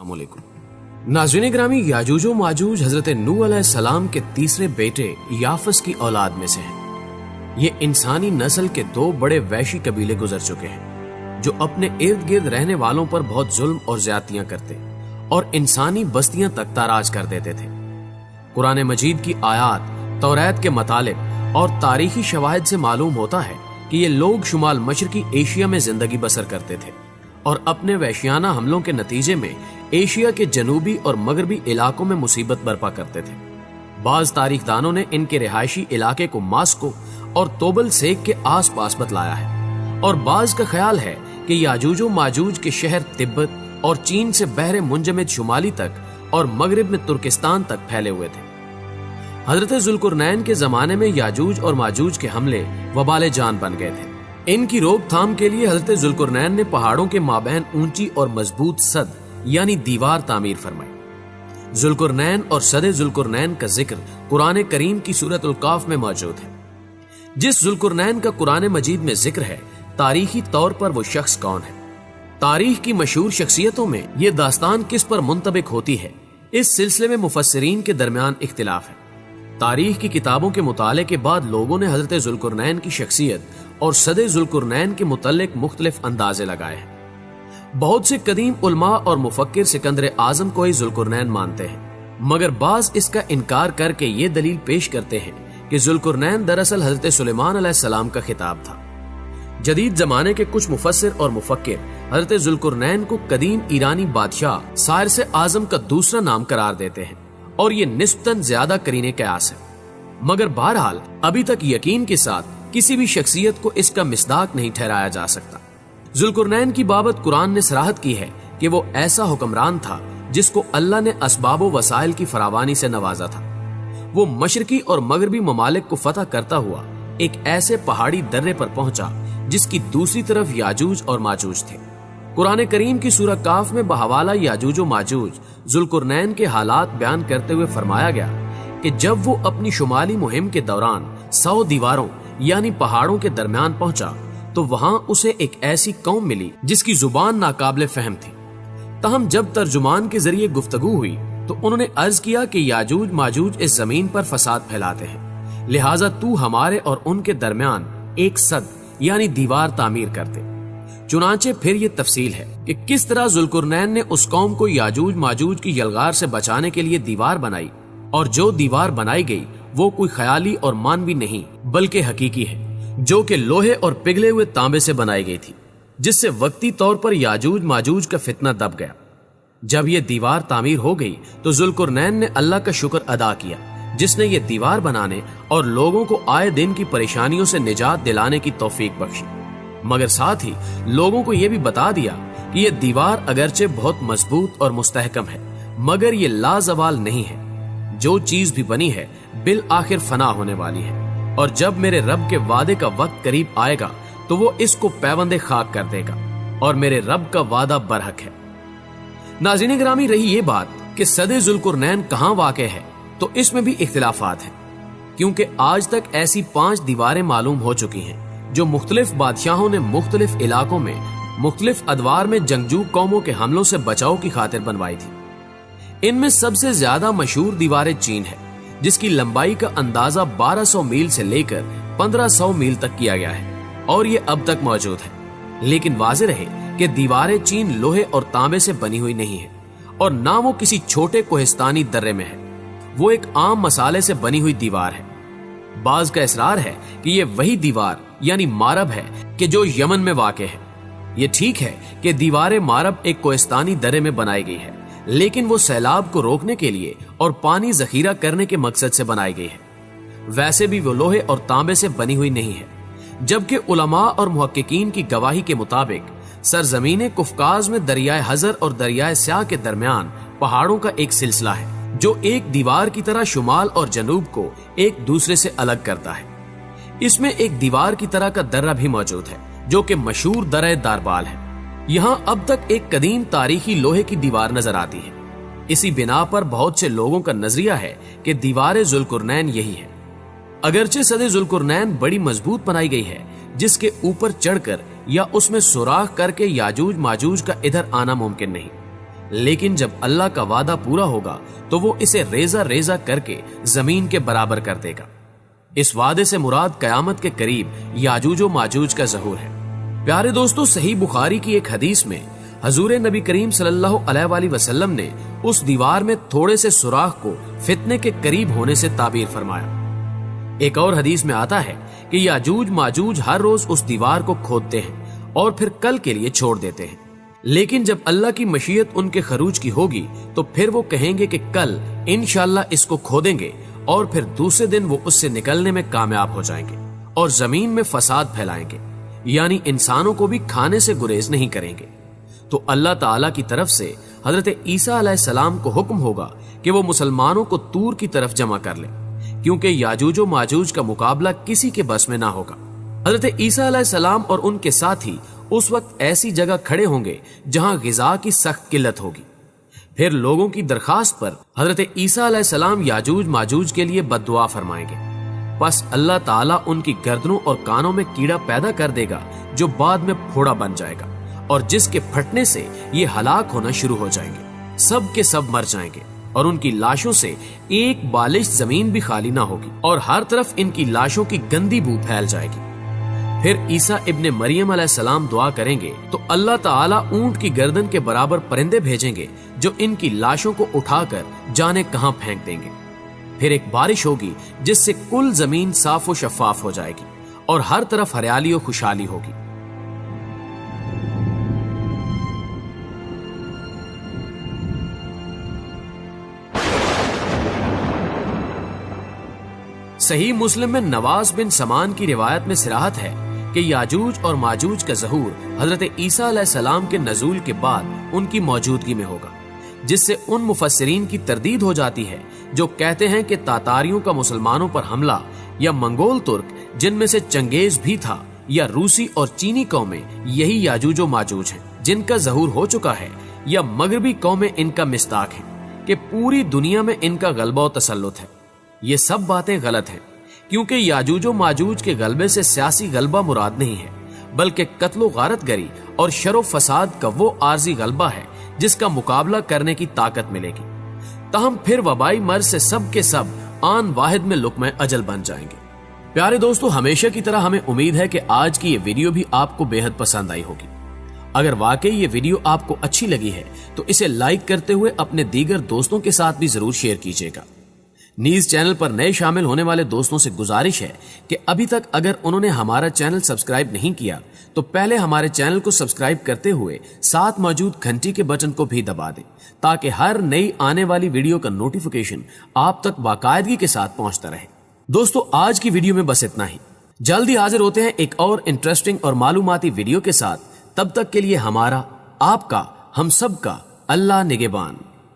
अस्सलाम वालेकुम। नाज़रीन ग्रामी, याजूज व माजूज हजरत नूह अलैहिस्सलाम के तीसरे बेटे याफस की औलाद में से हैं। ये इंसानी नस्ल के दो बड़े वैशी कबीले गुजर चुके हैं जो अपने इर्द गिर्द रहने वालों पर बहुत जुल्म और ज्यादतियां करते और इंसानी बस्तियां तक ताराज कर देते थे। कुरान मजीद की आयात, तौरात के मुतालिक और तारीखी शवाहिद से मालूम होता है कि ये लोग शुमाल मशरकी एशिया में जिंदगी बसर करते थे और अपने वैश्याना हमलों के नतीजे में एशिया के जनूबी और मगरबी इलाकों में मुसीबत बर्पा करते थे। बाज तारीखदानों ने इनके रिहायशी इलाके को मास्को और तोबल सेक के आस पास बतलाया है और बाज का ख्याल है कि याजूज माजूज के शहर तिब्बत और चीन से बहरे मुंजमद शुमाली तक और मगरिब में तुर्किस्तान तक फैले हुए थे। हजरत जुल्कुरनैन के जमाने में याजूज और माजूज के हमले वबाले जान बन गए थे। इनकी रोकथाम के लिए हजरत जुल्कुरनैन ने पहाड़ों के माबैन ऊंची और मजबूत सद यानी दीवार तामीर फरमाई। जुल्कुरनैन और सदे जुल्कुरनैन का जिक्र कुरान करीम की सूरत उल काफ में मौजूद है। जिस जुल्कुरनैन का कुरान मजीद में जिक्र है, तारीखी तौर पर वो शख्स कौन है? तारीख की मशहूर शख्सियतों में ये दास्तान किस पर मुंतबिक होती है, इस सिलसिले में मुफस्सिरीन के दरमियान इख्तिलाफ है। तारीख की किताबों के मुताले के बाद लोगों ने हजरत जुल्कुरनैन की शख्सियत और सदे जुल्कुरनैन के मुतल्लिक मुख्तलिफ अंदाजे लगाए हैं। बहुत से कदीम उलमा और मुफक्किर सिकंदर आजम को ही जुल्कुरनैन मानते हैं, मगर बाज इसका इनकार करके ये दलील पेश करते हैं कि जुल्कुरनैन दरअसल हजरत सुलेमान अलैहिस्सलाम का खिताब था। जदीद जमाने के कुछ मुफस्सिर और मुफक्किर हजरत जुल्कुरनैन को कदीम ईरानी बादशाह साइरस आजम का दूसरा नाम करार देते हैं और ये निस्बतन ज्यादा करीने कयास है, मगर बहरहाल अभी तक यकीन के साथ किसी भी शख्सियत को इसका मिस्दाक नहीं ठहराया जा सकता। जुल्कुरनैन की बाबत कुरान ने सराहत की है कि वो ऐसा हुक्मरान था जिसको अल्लाह ने असबाब वसाइल की फरावानी से नवाजा था। वो मशरकी और मगरबी ममालिक को फतह करता हुआ एक ऐसे पहाड़ी दर्रे पर पहुंचा जिसकी दूसरी तरफ याजूज और माजूज थे। कुरान करीम की सूरह काफ में बहवाला याजूज और माजूज जुल्कुरनैन के हालात बयान करते हुए फरमाया गया कि जब वो अपनी शुमाली मुहिम के दौरान 100 दीवारों यानी पहाड़ों के दरमियान पहुंचा तो वहां उसे एक ऐसी कौम मिली जिसकी जुबान नाकाबिले फहम थी। तहम जब तर्जुमान के जरिए गुफ्तगू हुई तो उन्होंने अर्ज किया कि याजूज माजूज इस जमीन पर फसाद फैलाते हैं, लिहाजा तू हमारे और उनके दरमियान एक सद यानी दीवार तामीर करते। चुनांचे फिर ये तफसील है कि किस तरह जुल्कुरनैन ने उस कौम को याजूज माजूज की यलगार से बचाने के लिए दीवार बनाई और जो दीवार बनाई गई वो कोई ख्याली और मानवी नहीं बल्कि हकीकी है, जो कि लोहे और पिघले हुए तांबे से बनाई गई थी, जिससे वक्ती तौर पर याजूज माजूज का फितना दब गया। जब ये दीवार तामीर हो गई तो जुल्कुरनैन ने अल्लाह का शुक्र अदा किया जिसने ये दीवार बनाने और लोगों को आए दिन की परेशानियों से निजात दिलाने की तौफीक बख्शी, मगर साथ ही लोगों को यह भी बता दिया कि यह दीवार अगरचे बहुत मजबूत और मुस्तहकम है, मगर ये लाजवाल नहीं है। जो चीज भी बनी है बिल आखिर फना होने वाली है और जब मेरे रब के वादे का वक्त करीब आएगा तो वो इसको पैबंदे खाक कर देगा और मेरे रब का वादा बरहक है। नाज़रीन ग्रामी, रही ये बात कि सदे जुल्कुरनैन कहाँ वाक़े है तो इसमें भी इख्तिलाफात हैं, क्योंकि आज तक ऐसी 5 दीवारें मालूम हो चुकी हैं जो मुख्तलिफ बादशाहों ने मुख्तलिफ इलाकों में मुख्तलिफ अदवार में जंगजू कौमों के हमलों से बचाव की खातिर बनवाई थी। इनमें सबसे ज्यादा मशहूर दीवारें चीन है, जिसकी लंबाई का अंदाजा 1200 मील से लेकर 1500 मील तक किया गया है और ये अब तक मौजूद है। लेकिन वाज़ेह रहे कि दीवारें चीन लोहे और तांबे से बनी हुई नहीं है और ना वो किसी छोटे कोहिस्तानी दर्रे में है, वो एक आम मसाले से बनी हुई दीवार है। बाज का इसरार है कि ये वही दीवार यानी मारब है कि जो यमन में वाक़े है। ये ठीक है कि दीवार मारब एक कोहिस्तानी दर्रे में बनाई गई है, लेकिन वो सैलाब को रोकने के लिए और पानी जखीरा करने के मकसद से बनाई गई है। वैसे भी वो लोहे और तांबे से बनी हुई नहीं है, जबकि उलमा और मुहक्किकीन की गवाही के मुताबिक सरजमीन कुफकाज में दरियाए हजर और दरियाए स्याह के दरमियान पहाड़ों का एक सिलसिला है जो एक दीवार की तरह शुमाल और जनूब को एक दूसरे से अलग करता है। इसमें एक दीवार की तरह का दर्रा भी मौजूद है जो कि मशहूर दर्रे दारबाल है। यहाँ अब तक एक कदीम तारीखी लोहे की दीवार नजर आती है। इसी बिना पर बहुत से लोगों का नजरिया है कि दीवार जुल्कुरनैन यही है। अगरचे सदे जुल्कुरनैन बड़ी मजबूत बनाई गई है, जिसके ऊपर चढ़कर या उसमें सुराख करके याजूज माजूज का इधर आना मुमकिन नहीं, लेकिन जब अल्लाह का वादा पूरा होगा तो वो इसे रेजा रेजा करके जमीन के बराबर कर देगा। इस वादे से मुराद कयामत के करीब याजूज और माजूज का ज़हूर है। प्यारे दोस्तों, सही बुखारी की एक हदीस में हजूर नबी करीम सल्लल्लाहु अलैहि वसल्लम ने उस दीवार में थोड़े से सुराख को फितने के करीब होने से ताबीर फरमाया। एक और हदीस में आता है कि याजूज माजूज हर रोज उस दीवार को खोदते हैं और फिर कल के लिए छोड़ देते हैं, लेकिन जब अल्लाह की मशीयत उनके खरूज की होगी तो फिर वो कहेंगे कि कल इंशाअल्लाह इसको खोदेंगे और फिर दूसरे दिन वो उससे निकलने में कामयाब हो जाएंगे और जमीन में फसाद फैलाएंगे, यानी इंसानों को भी खाने से गुरेज नहीं करेंगे। तो अल्लाह ताला की तरफ से हजरत ईसा अलैहिस्सलाम को हुक्म होगा कि वो मुसलमानों को तूर की तरफ जमा कर ले, क्योंकि याजूज और माजूज का मुकाबला किसी के बस में ना होगा। हजरत ईसा अलैहिस्सलाम और उनके साथी उस वक्त ऐसी जगह खड़े होंगे जहां गिजा की सख्त किल्लत होगी। फिर लोगों की दरखास्त पर हजरत ईसा अलैहिस्सलाम याजूज माजूज के लिए बद्दुआ फरमाएंगे। बस अल्लाह ताला उनकी गर्दनों और कानों में कीड़ा पैदा कर देगा जो बाद में फोड़ा बन जाएगा और जिसके फटने से ये हलाक होना शुरू हो जाएंगे। सब के सब मर जाएंगे और उनकी लाशों से एक बालिश जमीन भी खाली ना होगी और हर तरफ इनकी लाशों की गंदी बू फैल जाएगी। फिर ईसा इब्ने मरियम अलैहिस्सलाम दुआ करेंगे तो अल्लाह ताला ऊंट की गर्दन के बराबर परिंदे भेजेंगे जो इनकी लाशों को उठाकर जाने कहां फेंक देंगे। फिर एक बारिश होगी जिससे कुल जमीन साफ और शफाफ हो जाएगी और हर तरफ हरियाली और खुशहाली होगी। सही मुस्लिम में नवाज बिन समान की रिवायत में सिराहत है कि याजूज और माजूज का ज़हूर हजरत ईसा अलैहिस्सलाम के नज़ूल के बाद उनकी मौजूदगी में होगा, जिससे उन मुफस्सिरीन की तरदीद हो जाती है जो कहते हैं कि तातारियों का मुसलमानों पर हमला या मंगोल तुर्क जिनमें से चंगेज भी था या रूसी और चीनी कौमें यही याजूज और माजूज हैं जिनका ज़हूर हो चुका है, या मगरबी कौमें इनका मिस्ताक हैं कि पूरी दुनिया में इनका गलबा और तसल्लुत है। ये सब बातें गलत हैं, क्योंकि याजूज और माजूज के गलबे से सियासी गलबा मुराद नहीं है, बल्कि कत्लो गारतगरी और शरो फसाद का वो आर्जी गलबा है जिसका मुकाबला करने की ताकत मिलेगी। तहम फिर वबाई मर्ज से सब के सब आन वाहिद में लुक्मे अजल बन जाएंगे। प्यारे दोस्तों, हमेशा की तरह हमें उम्मीद है कि आज की ये वीडियो भी आपको बेहद पसंद आई होगी। अगर वाकई ये वीडियो आपको अच्छी लगी है तो इसे लाइक करते हुए अपने दीगर दोस्तों के साथ भी जरूर शेयर कीजिएगा। नीज चैनल पर नए शामिल होने वाले दोस्तों से गुजारिश है कि अभी तक अगर उन्होंने हमारा चैनल सब्सक्राइब नहीं किया तो पहले हमारे चैनल को सब्सक्राइब करते हुए साथ मौजूद घंटी के बटन को भी दबा दें, ताकि हर नई आने वाली वीडियो का नोटिफिकेशन आप तक बाकायदगी के साथ पहुंचता रहे। दोस्तों, आज की वीडियो में बस इतना ही। जल्दी हाजिर होते हैं एक और इंटरेस्टिंग और मालूमाती वीडियो के साथ। तब तक के लिए हमारा, आपका, हम सब का अल्लाह निगहबान।